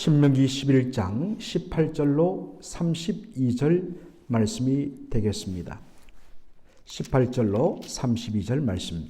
신명기 11장 18절로 32절 말씀이 되겠습니다. 18절로 32절 말씀.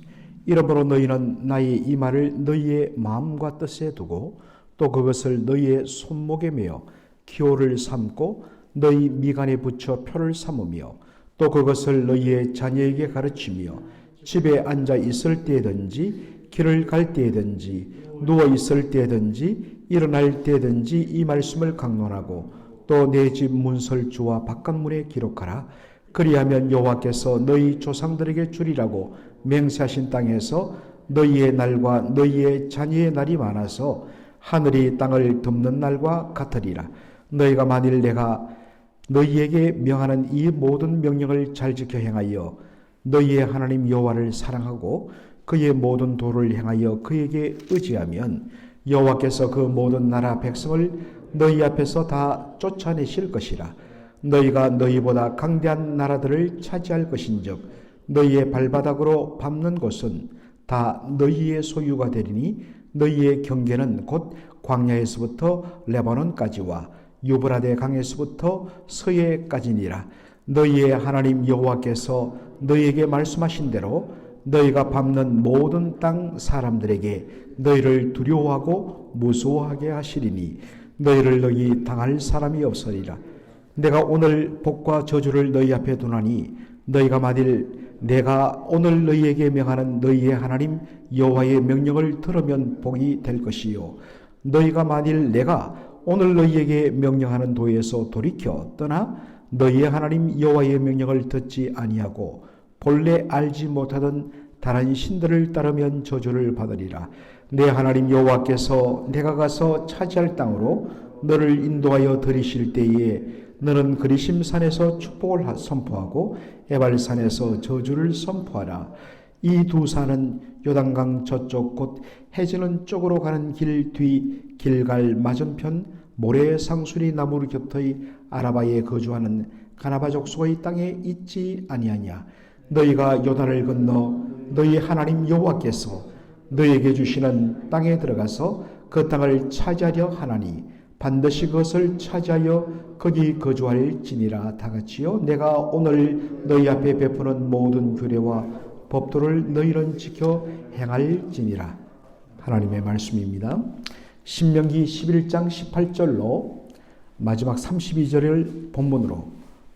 이러므로 너희는 나의 이 말을 너희의 마음과 뜻에 두고 또 그것을 너희의 손목에 매어 기호를 삼고 너희 미간에 붙여 표를 삼으며 또 그것을 너희의 자녀에게 가르치며 집에 앉아 있을 때든지 길을 갈 때든지 누워 있을 때든지 일어날 때든지 이 말씀을 강론하고 또 내 집 문설주와 바깥문에 기록하라. 그리하면 여호와께서 너희 조상들에게 주리라고 맹세하신 땅에서 너희의 날과 너희의 자녀의 날이 많아서 하늘이 땅을 덮는 날과 같으리라. 너희가 만일 내가 너희에게 명하는 이 모든 명령을 잘 지켜 행하여 너희의 하나님 여호와를 사랑하고 그의 모든 도를 행하여 그에게 의지하면 여호와께서 그 모든 나라 백성을 너희 앞에서 다 쫓아내실 것이라. 너희가 너희보다 강대한 나라들을 차지할 것인즉 너희의 발바닥으로 밟는 곳은 다 너희의 소유가 되리니 너희의 경계는 곧 광야에서부터 레바논까지와 유브라데 강에서부터 서해까지니라. 너희의 하나님 여호와께서 너희에게 말씀하신 대로 너희가 밟는 모든 땅 사람들에게 너희를 두려워하고 무서워하게 하시리니 너희를 너희 당할 사람이 없으리라. 내가 오늘 복과 저주를 너희 앞에 두나니 너희가 만일 내가 오늘 너희에게 명하는 너희의 하나님 여호와의 명령을 들으면 복이 될 것이요 너희가 만일 내가 오늘 너희에게 명령하는 도에서 돌이켜 떠나 너희의 하나님 여호와의 명령을 듣지 아니하고 본래 알지 못하던 다른 신들을 따르면 저주를 받으리라. 내 하나님 여호와께서 내가 가서 차지할 땅으로 너를 인도하여 들이실 때에 너는 그리심 산에서 축복을 선포하고 에발산에서 저주를 선포하라. 이 두 산은 요단강 저쪽 곧 해지는 쪽으로 가는 길 뒤 길갈 맞은편 모래 상수리 나무 곁의 아라바에 거주하는 가나바 족속의 땅에 있지 아니하냐. 너희가 요단을 건너 너희 하나님 여호와께서 너희에게 주시는 땅에 들어가서 그 땅을 차지하려 하나니 반드시 그것을 차지하여 거기 거주할지니라. 다같이요 내가 오늘 너희 앞에 베푸는 모든 규례와 법도를 너희는 지켜 행할지니라. 하나님의 말씀입니다. 신명기 11장 18절로 마지막 32절을 본문으로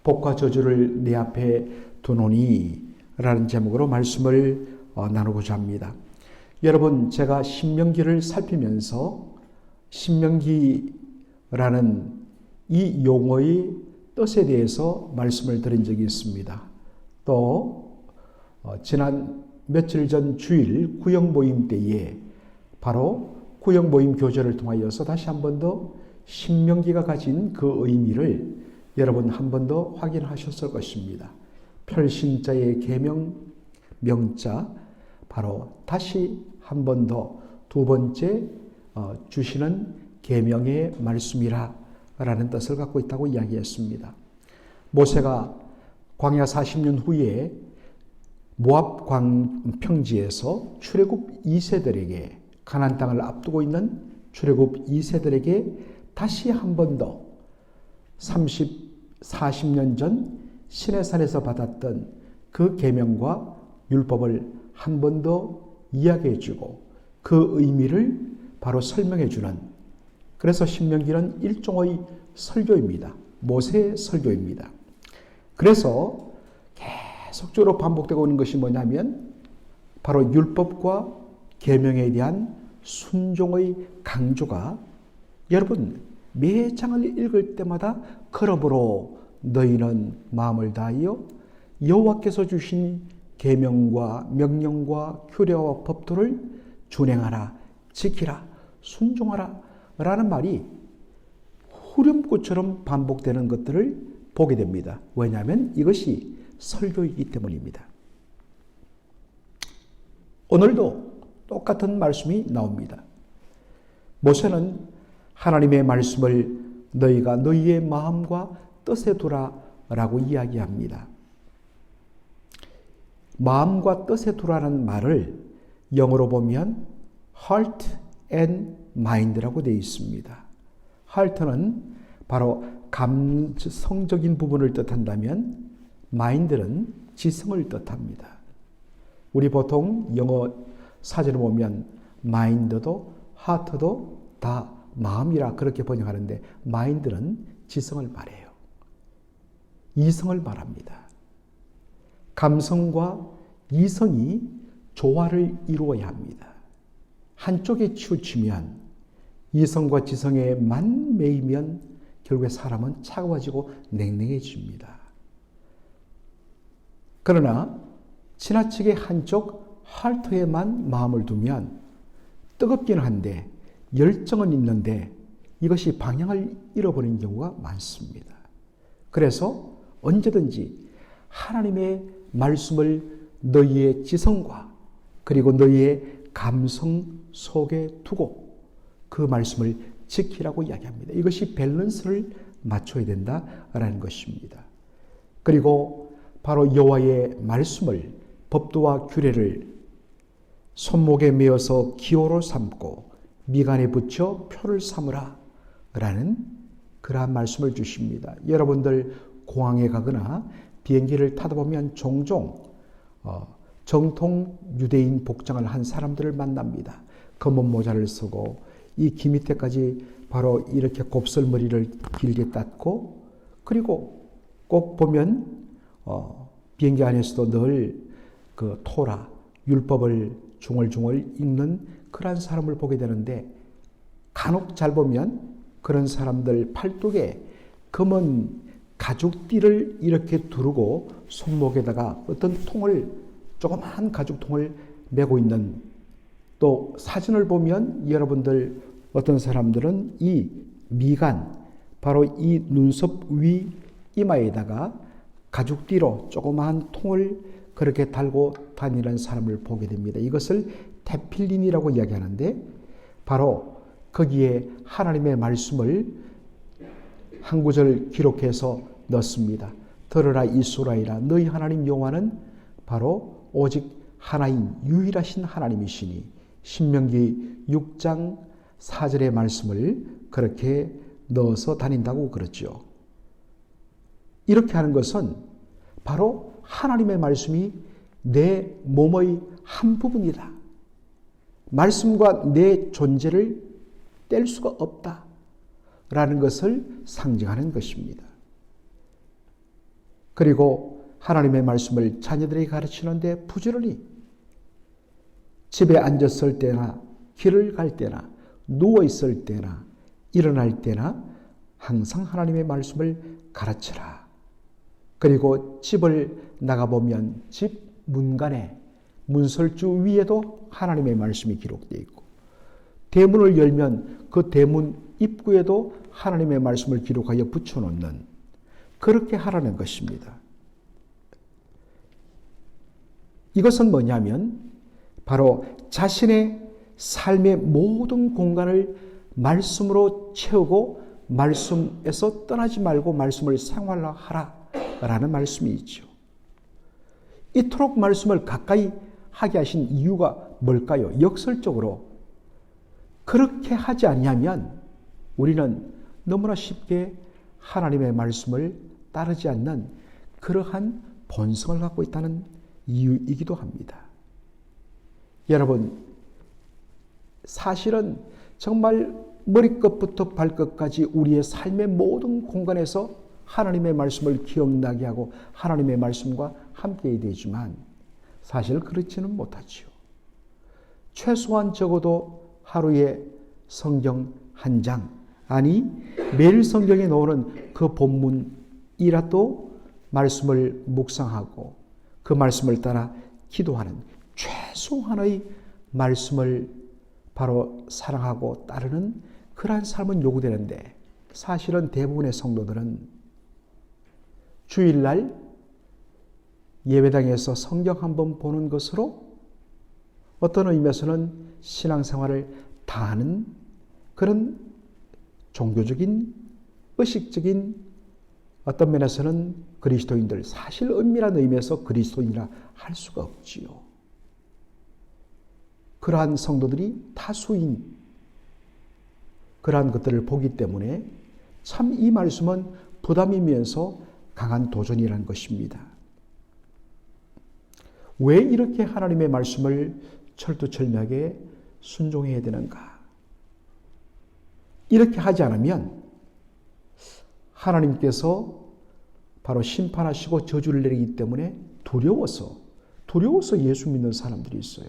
복과 저주를 내 앞에 두노니 라는 제목으로 말씀을 나누고자 합니다. 여러분, 제가 신명기를 살피면서 신명기라는 이 용어의 뜻에 대해서 말씀을 드린 적이 있습니다. 또 지난 며칠 전 주일 구역모임 때에 바로 구역모임 교제를 통하여서 다시 한 번 더 신명기가 가진 그 의미를 여러분 한 번 더 확인하셨을 것입니다. 별신자의 계명 명자, 바로 다시 한 번 더 두 번째 주시는 계명의 말씀이라 라는 뜻을 갖고 있다고 이야기했습니다. 모세가 광야 40년 후에 모압 평지에서 출애굽 2세들에게 가나안 땅을 앞두고 있는 출애굽 2세들에게 다시 한 번 더 40년 전 시내산에서 받았던 그 계명과 율법을 한 번 더 이야기해 주고 그 의미를 바로 설명해 주는, 그래서 신명기는 일종의 설교입니다. 모세의 설교입니다. 그래서 계속적으로 반복되고 있는 것이 뭐냐면 바로 율법과 계명에 대한 순종의 강조가 여러분 매 장을 읽을 때마다 그러므로 너희는 마음을 다하여 여호와께서 주신 계명과 명령과 규례와 법도를 준행하라, 지키라, 순종하라 라는 말이 후렴구처럼 반복되는 것들을 보게 됩니다. 왜냐하면 이것이 설교이기 때문입니다. 오늘도 똑같은 말씀이 나옵니다. 모세는 하나님의 말씀을 너희가 너희의 마음과 뜻에 두라 라고 이야기합니다. 마음과 뜻에 두라는 말을 영어로 보면 heart and mind라고 되어 있습니다. 하트는 바로 감성적인 부분을 뜻한다면 마인드는 지성을 뜻합니다. 우리 보통 영어 사전을 보면 마인드도 하트도 다 마음이라 그렇게 번역하는데 마인드는 지성을 말해요. 이성을 말합니다. 감성과 이성이 조화를 이루어야 합니다. 한쪽에 치우치면 이성과 지성에만 매이면 결국에 사람은 차가워지고 냉랭해집니다. 그러나 지나치게 한쪽 하트에만 마음을 두면 뜨겁기는 한데 열정은 있는데 이것이 방향을 잃어버리는 경우가 많습니다. 그래서 언제든지 하나님의 말씀을 너희의 지성과 그리고 너희의 감성 속에 두고 그 말씀을 지키라고 이야기합니다. 이것이 밸런스를 맞춰야 된다라는 것입니다. 그리고 바로 여호와의 말씀을 법도와 규례를 손목에 메어서 기호로 삼고 미간에 붙여 표를 삼으라 라는 그러한 말씀을 주십니다. 여러분들 공항에 가거나 비행기를 타다 보면 종종 정통 유대인 복장을 한 사람들을 만납니다. 검은 모자를 쓰고 이 귀 밑에까지 바로 이렇게 곱슬머리를 길게 땄고 그리고 꼭 보면 비행기 안에서도 늘 그 토라, 율법을 중얼중얼 읽는 그런 사람을 보게 되는데 간혹 잘 보면 그런 사람들 팔뚝에 검은 가죽띠를 이렇게 두르고 손목에다가 어떤 통을 조그마한 가죽통을 메고 있는 또 사진을 보면 여러분들 어떤 사람들은 이 미간 바로 이 눈썹 위 이마에다가 가죽띠로 조그마한 통을 그렇게 달고 다니는 사람을 보게 됩니다. 이것을 테필린이라고 이야기하는데 바로 거기에 하나님의 말씀을 한 구절 기록해서 넣습니다. 들으라 이스라엘아 너희 하나님 여호와는 바로 오직 하나인 유일하신 하나님이시니 신명기 6장 4절의 말씀을 그렇게 넣어서 다닌다고 그러죠. 이렇게 하는 것은 바로 하나님의 말씀이 내 몸의 한 부분이다. 말씀과 내 존재를 뗄 수가 없다라는 것을 상징하는 것입니다. 그리고 하나님의 말씀을 자녀들에게 가르치는데 부지런히 집에 앉았을 때나 길을 갈 때나 누워있을 때나 일어날 때나 항상 하나님의 말씀을 가르쳐라. 그리고 집을 나가보면 집 문간에 문설주 위에도 하나님의 말씀이 기록되어 있고 대문을 열면 그 대문 입구에도 하나님의 말씀을 기록하여 붙여놓는 그렇게 하라는 것입니다. 이것은 뭐냐면 바로 자신의 삶의 모든 공간을 말씀으로 채우고 말씀에서 떠나지 말고 말씀을 생활하라라는 말씀이 있죠. 이토록 말씀을 가까이 하게 하신 이유가 뭘까요? 역설적으로 그렇게 하지 않냐면 우리는 너무나 쉽게 하나님의 말씀을 따르지 않는 그러한 본성을 갖고 있다는 이유이기도 합니다. 여러분, 사실은 정말 머리끝부터 발끝까지 우리의 삶의 모든 공간에서 하나님의 말씀을 기억나게 하고 하나님의 말씀과 함께 해야 되지만 사실 그렇지는 못하지요. 최소한 적어도 하루에 성경 한 장, 아니 매일 성경에 나오는 그 본문이라도 말씀을 묵상하고 그 말씀을 따라 기도하는 최소한의 말씀을 바로 사랑하고 따르는 그러한 삶은 요구되는데 사실은 대부분의 성도들은 주일날 예배당에서 성경 한번 보는 것으로 어떤 의미에서는 신앙생활을 다하는 그런 종교적인 의식적인 어떤 면에서는 그리스도인들, 사실 은밀한 의미에서 그리스도인이라 할 수가 없지요. 그러한 성도들이 다수인 그러한 것들을 보기 때문에 참 이 말씀은 부담이면서 강한 도전이라는 것입니다. 왜 이렇게 하나님의 말씀을 철두철미하게 순종해야 되는가? 이렇게 하지 않으면 하나님께서 바로 심판하시고 저주를 내리기 때문에 두려워서 예수 믿는 사람들이 있어요.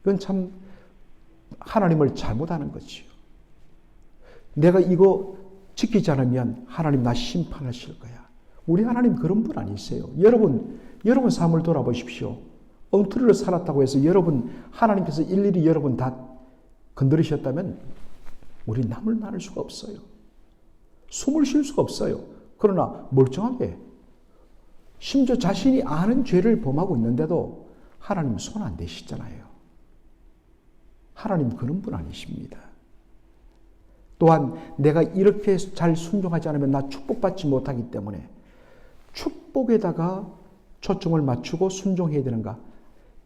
이건 참 하나님을 잘못하는 거지요. 내가 이거 지키지 않으면 하나님 나 심판하실 거야. 우리 하나님 그런 분 아니세요. 여러분 삶을 돌아보십시오. 엉터리로 살았다고 해서 여러분 하나님께서 일일이 여러분 다 건드리셨다면 우리 남을 나눌 수가 없어요. 숨을 쉴 수가 없어요. 그러나 멀쩡하게 심지어 자신이 아는 죄를 범하고 있는데도 하나님 손 안 대시잖아요. 하나님 그런 분 아니십니다. 또한 내가 이렇게 잘 순종하지 않으면 나 축복받지 못하기 때문에 축복에다가 초점을 맞추고 순종해야 되는가?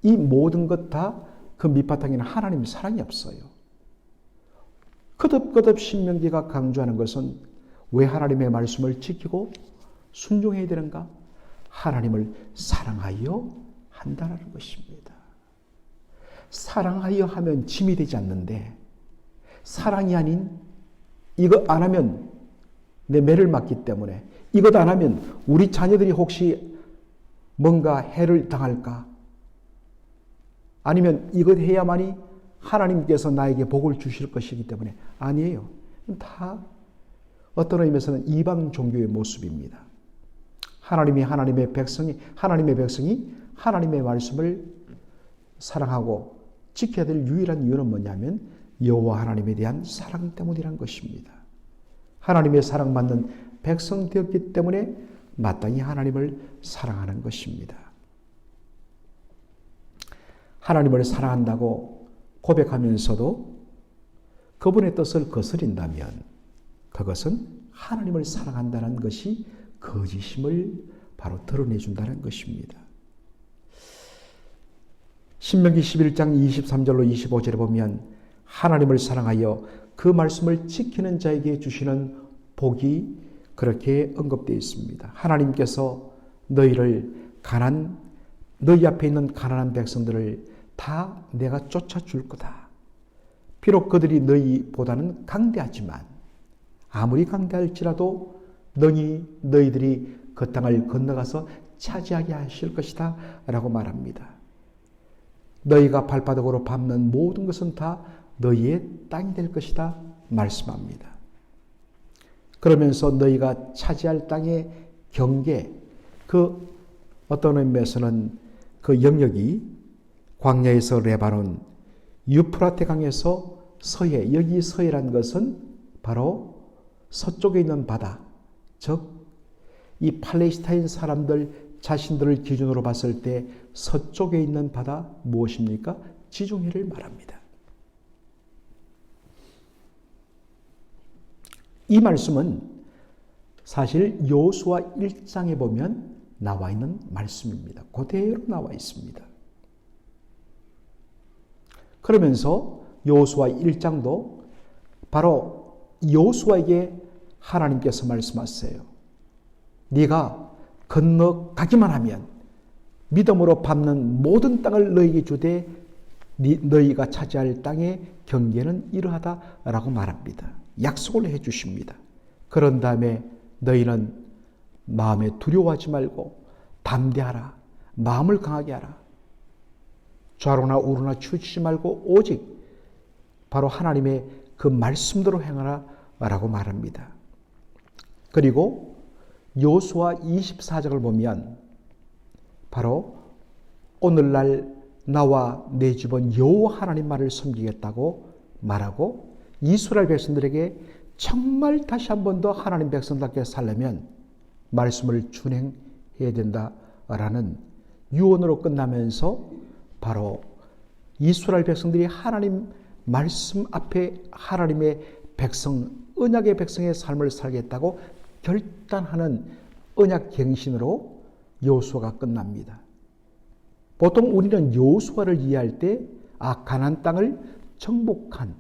이 모든 것 다 그 밑바탕에는 하나님의 사랑이 없어요. 거듭거듭 신명기가 강조하는 것은 왜 하나님의 말씀을 지키고 순종해야 되는가? 하나님을 사랑하여 한다는 것입니다. 사랑하여 하면 짐이 되지 않는데 사랑이 아닌 이거 안 하면 내 매를 맞기 때문에 이것 안 하면 우리 자녀들이 혹시 뭔가 해를 당할까? 아니면 이것 해야만이 하나님께서 나에게 복을 주실 것이기 때문에 아니에요. 다 어떤 의미에서는 이방 종교의 모습입니다. 하나님의 백성이 하나님의 말씀을 사랑하고 지켜야 될 유일한 이유는 뭐냐면 여호와 하나님에 대한 사랑 때문이란 것입니다. 하나님의 사랑받는 백성 되었기 때문에 마땅히 하나님을 사랑하는 것입니다. 하나님을 사랑한다고 고백하면서도 그분의 뜻을 거스린다면 그것은 하나님을 사랑한다는 것이 거짓임을 바로 드러내준다는 것입니다. 신명기 11장 23절로 25절에 보면 하나님을 사랑하여 그 말씀을 지키는 자에게 주시는 복이 그렇게 언급되어 있습니다. 하나님께서 너희 앞에 있는 가난한 백성들을 다 내가 쫓아줄 거다. 비록 그들이 너희보다는 강대하지만 아무리 강대할지라도 너희들이 그 땅을 건너가서 차지하게 하실 것이다 라고 말합니다. 너희가 발바닥으로 밟는 모든 것은 다 너희의 땅이 될 것이다 말씀합니다. 그러면서 너희가 차지할 땅의 경계, 그 어떤 의미에서는 그 영역이 광야에서 레바논, 유프라테 강에서 서해, 여기 서해라는 것은 바로 서쪽에 있는 바다, 즉 이 팔레스타인 사람들 자신들을 기준으로 봤을 때 서쪽에 있는 바다 무엇입니까? 지중해를 말합니다. 이 말씀은 사실 여호수아 1장에 보면 나와 있는 말씀입니다. 그대로 나와 있습니다. 그러면서 여호수아 1장도 바로 여호수아에게 하나님께서 말씀하세요. 네가 건너가기만 하면 믿음으로 밟는 모든 땅을 너희에게 주되 너희가 차지할 땅의 경계는 이러하다라고 말합니다. 약속을 해 주십니다. 그런 다음에 너희는 마음에 두려워하지 말고 담대하라. 마음을 강하게 하라. 좌로나 우로나 치우치지 말고 오직 바로 하나님의 그 말씀대로 행하라 라고 말합니다. 그리고 여호수아 24장을 보면 바로 오늘날 나와 내 집은 여호와 하나님 말을 섬기겠다고 말하고 이스라엘 백성들에게 정말 다시 한 번 더 하나님 백성답게 살려면 말씀을 준행해야 된다라는 유언으로 끝나면서 바로 이스라엘 백성들이 하나님 말씀 앞에 하나님의 백성, 언약의 백성의 삶을 살겠다고 결단하는 언약 갱신으로 여호수아가 끝납니다. 보통 우리는 여호수아를 이해할 때 가나안 땅을 정복한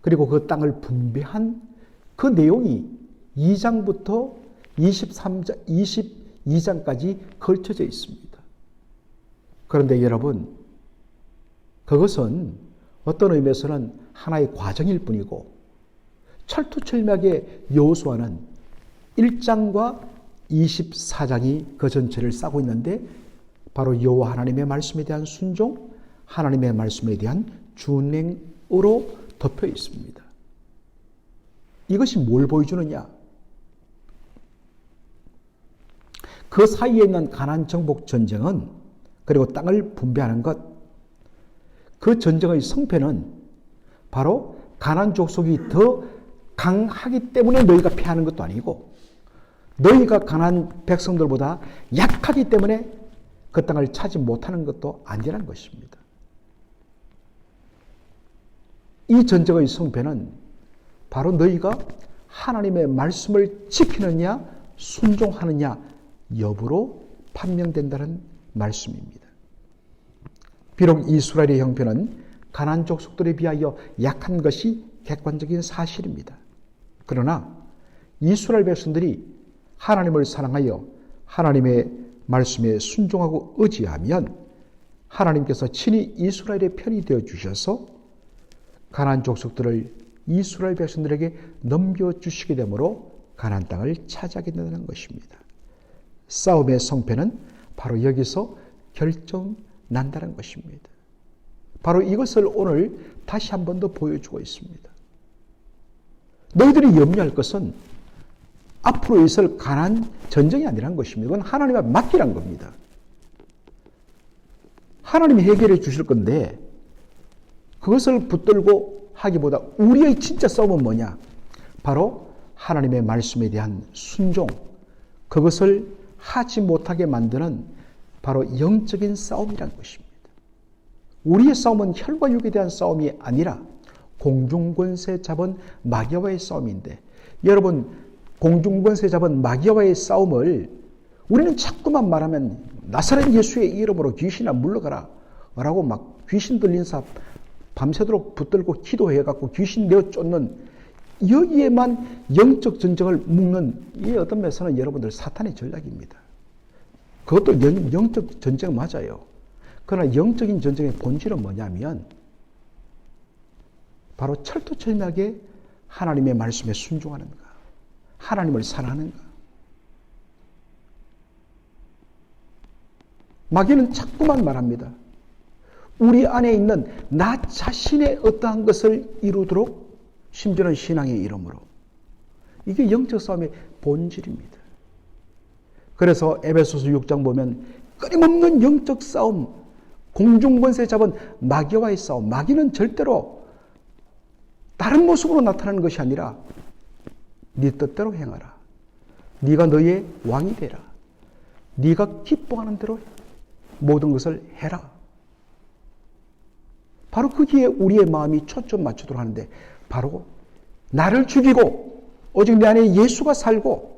그리고 그 땅을 분배한 그 내용이 2장부터 22장까지 걸쳐져 있습니다. 그런데 여러분, 그것은 어떤 의미에서는 하나의 과정일 뿐이고 철두철미하게 여호수아는 1장과 24장이 그 전체를 싸고 있는데 바로 여호와 하나님의 말씀에 대한 순종, 하나님의 말씀에 대한 준행으로 덮여 있습니다. 이것이 뭘 보여주느냐? 그 사이에 있는 가나안 정복 전쟁은, 그리고 땅을 분배하는 것, 그 전쟁의 성패는 바로 가나안 족속이 더 강하기 때문에 너희가 패하는 것도 아니고 너희가 가나안 백성들보다 약하기 때문에 그 땅을 차지 못하는 것도 아니라는 것입니다. 이 전쟁의 성패는 바로 너희가 하나님의 말씀을 지키느냐 순종하느냐 여부로 판명된다는 말씀입니다. 비록 이스라엘의 형편은 가나안 족속들에 비하여 약한 것이 객관적인 사실입니다. 그러나 이스라엘 백성들이 하나님을 사랑하여 하나님의 말씀에 순종하고 의지하면 하나님께서 친히 이스라엘의 편이 되어 주셔서 가나안 족속들을 이스라엘 백성들에게 넘겨주시게 되므로 가나안 땅을 차지하게 된다는 것입니다. 싸움의 성패는 바로 여기서 결정난다는 것입니다. 바로 이것을 오늘 다시 한 번 더 보여주고 있습니다. 너희들이 염려할 것은 앞으로 있을 가나안 전쟁이 아니란 것입니다. 이건 하나님에 맡기란 겁니다. 하나님이 해결해 주실 건데 그것을 붙들고 하기보다 우리의 진짜 싸움은 뭐냐? 바로 하나님의 말씀에 대한 순종, 그것을 하지 못하게 만드는 바로 영적인 싸움이란 것입니다. 우리의 싸움은 혈과 육에 대한 싸움이 아니라 공중권세 잡은 마귀와의 싸움인데, 여러분, 공중권세 잡은 마귀와의 싸움을 우리는 자꾸만 말하면 나사렛 예수의 이름으로 귀신아 물러가라 라고 막 귀신 들린 사 밤새도록 붙들고 기도해갖고 귀신 내어 쫓는, 여기에만 영적 전쟁을 묶는 이 어떤 면에서는 여러분들 사탄의 전략입니다. 그것도 영적 전쟁 맞아요. 그러나 영적인 전쟁의 본질은 뭐냐면 바로 철두철미하게 하나님의 말씀에 순종하는 것, 하나님을 사랑하는 것. 마귀는 자꾸만 말합니다. 우리 안에 있는 나 자신의 어떠한 것을 이루도록, 심지어는 신앙의 이름으로. 이게 영적 싸움의 본질입니다. 그래서 에베소서 6장 보면 끊임없는 영적 싸움, 공중권세 잡은 마귀와의 싸움. 마귀는 절대로 다른 모습으로 나타나는 것이 아니라 네 뜻대로 행하라. 네가 너의 왕이 되라. 네가 기뻐하는 대로 모든 것을 해라. 바로 거기에 우리의 마음이 초점 맞추도록 하는데, 바로 나를 죽이고 오직 내 안에 예수가 살고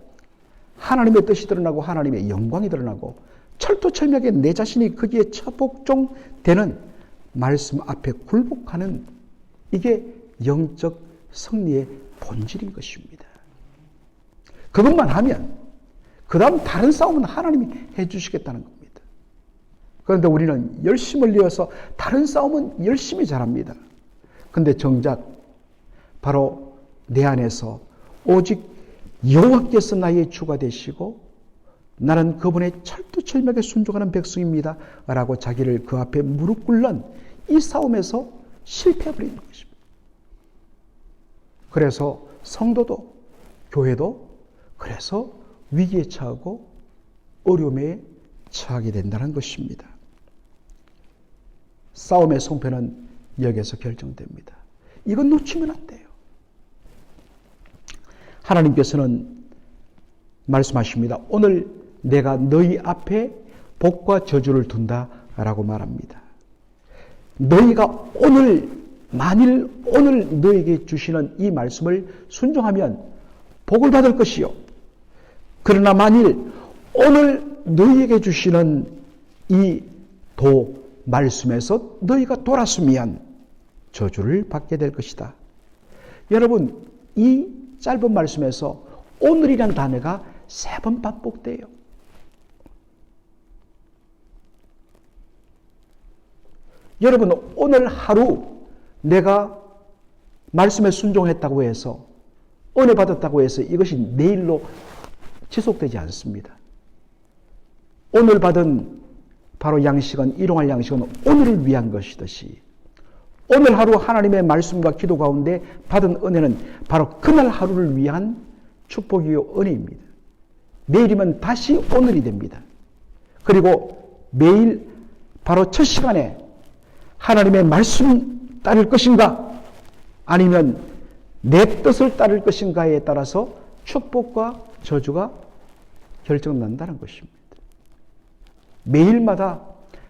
하나님의 뜻이 드러나고 하나님의 영광이 드러나고 철두철미하게 내 자신이 거기에 처복종되는 말씀 앞에 굴복하는, 이게 영적 승리의 본질인 것입니다. 그것만 하면 그 다음 다른 싸움은 하나님이 해주시겠다는 겁니다. 그런데 우리는 열심을 내어서 다른 싸움은 열심히 잘합니다. 그런데 정작 바로 내 안에서 오직 여호와께서 나의 주가 되시고 나는 그분의 철두철미하게 순종하는 백성입니다 라고 자기를 그 앞에 무릎 꿇는 이 싸움에서 실패해버리는 것입니다. 그래서 성도도 교회도 그래서 위기에 처하고 어려움에 처하게 된다는 것입니다. 싸움의 성패는 여기에서 결정됩니다. 이건 놓치면 안 돼요. 하나님께서는 말씀하십니다. 오늘 내가 너희 앞에 복과 저주를 둔다 라고 말합니다. 너희가 만일 오늘 너에게 주시는 이 말씀을 순종하면 복을 받을 것이요. 그러나 만일 오늘 너희에게 주시는 이 말씀에서 너희가 돌았으면 저주를 받게 될 것이다. 여러분, 이 짧은 말씀에서 오늘이란 단어가 3번 반복돼요. 여러분, 오늘 하루 내가 말씀에 순종했다고 해서, 은혜 받았다고 해서 이것이 내일로 지속되지 않습니다. 오늘 받은 바로 양식은, 일용할 양식은 오늘을 위한 것이듯이, 오늘 하루 하나님의 말씀과 기도 가운데 받은 은혜는 바로 그날 하루를 위한 축복이요 은혜입니다. 내일이면 다시 오늘이 됩니다. 그리고 매일 바로 첫 시간에 하나님의 말씀 따를 것인가 아니면 내 뜻을 따를 것인가에 따라서 축복과 저주가 결정난다는 것입니다. 매일마다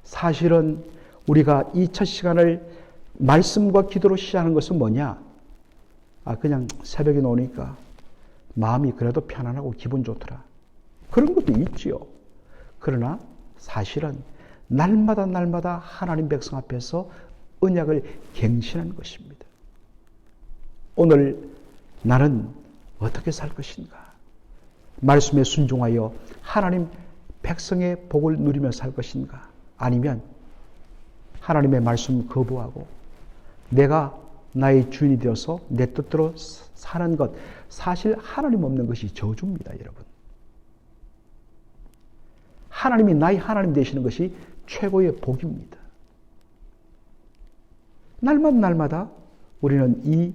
사실은 우리가 이 첫 시간을 말씀과 기도로 시작하는 것은 뭐냐? 그냥 새벽에 노니까 마음이 그래도 편안하고 기분 좋더라. 그런 것도 있지요. 그러나 사실은 날마다 하나님 백성 앞에서 언약을 갱신하는 것입니다. 오늘 나는 어떻게 살 것인가? 말씀에 순종하여 하나님 백성의 복을 누리며 살 것인가? 아니면 하나님의 말씀 거부하고 내가 나의 주인이 되어서 내 뜻대로 사는 것, 사실 하나님 없는 것이 저주입니다, 여러분. 하나님이 나의 하나님 되시는 것이 최고의 복입니다. 날마다 우리는 이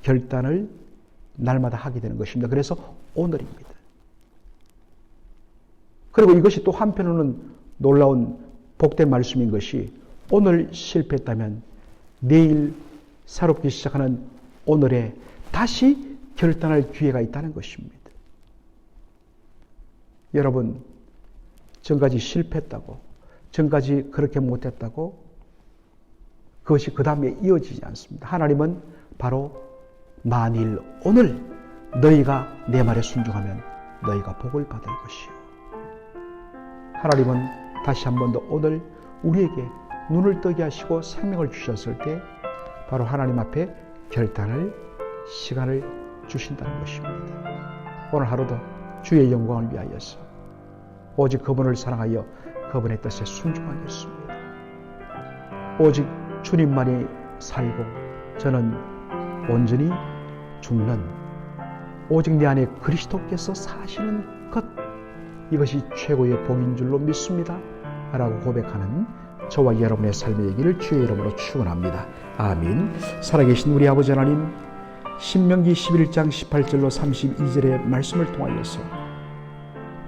결단을 날마다 하게 되는 것입니다. 그래서 오늘입니다. 그리고 이것이 또 한편으로는 놀라운 복된 말씀인 것이, 오늘 실패했다면 내일 새롭게 시작하는 오늘에 다시 결단할 기회가 있다는 것입니다. 여러분, 전까지 실패했다고, 전까지 그렇게 못했다고 그것이 그 다음에 이어지지 않습니다. 하나님은 바로 만일 오늘 너희가 내 말에 순종하면 너희가 복을 받을 것이요. 하나님은 다시 한 번 더 오늘 우리에게 눈을 뜨게 하시고 생명을 주셨을 때 바로 하나님 앞에 결단을, 시간을 주신다는 것입니다. 오늘 하루도 주의 영광을 위하여서 오직 그분을 사랑하여 그분의 뜻에 순종하겠습니다. 오직 주님만이 살고 저는 온전히 죽는, 오직 내 안에 그리스도께서 사시는 것, 이것이 최고의 복인 줄로 믿습니다 라고 고백하는 저와 여러분의 삶의 얘기를 주의 이름으로 축원합니다. 아멘. 살아계신 우리 아버지 하나님, 신명기 11장 18절로 32절의 말씀을 통하여서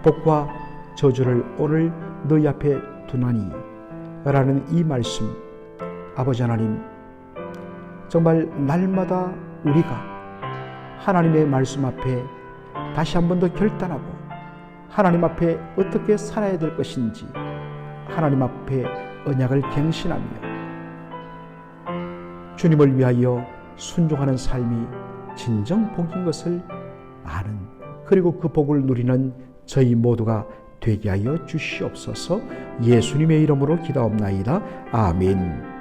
복과 저주를 오늘 너희 앞에 두나니 라는 이 말씀, 아버지 하나님, 정말 날마다 우리가 하나님의 말씀 앞에 다시 한 번 더 결단하고 하나님 앞에 어떻게 살아야 될 것인지 하나님 앞에 언약을 갱신하며 주님을 위하여 순종하는 삶이 진정 복인 것을 아는, 그리고 그 복을 누리는 저희 모두가 되게 하여 주시옵소서. 예수님의 이름으로 기도옵나이다. 아멘.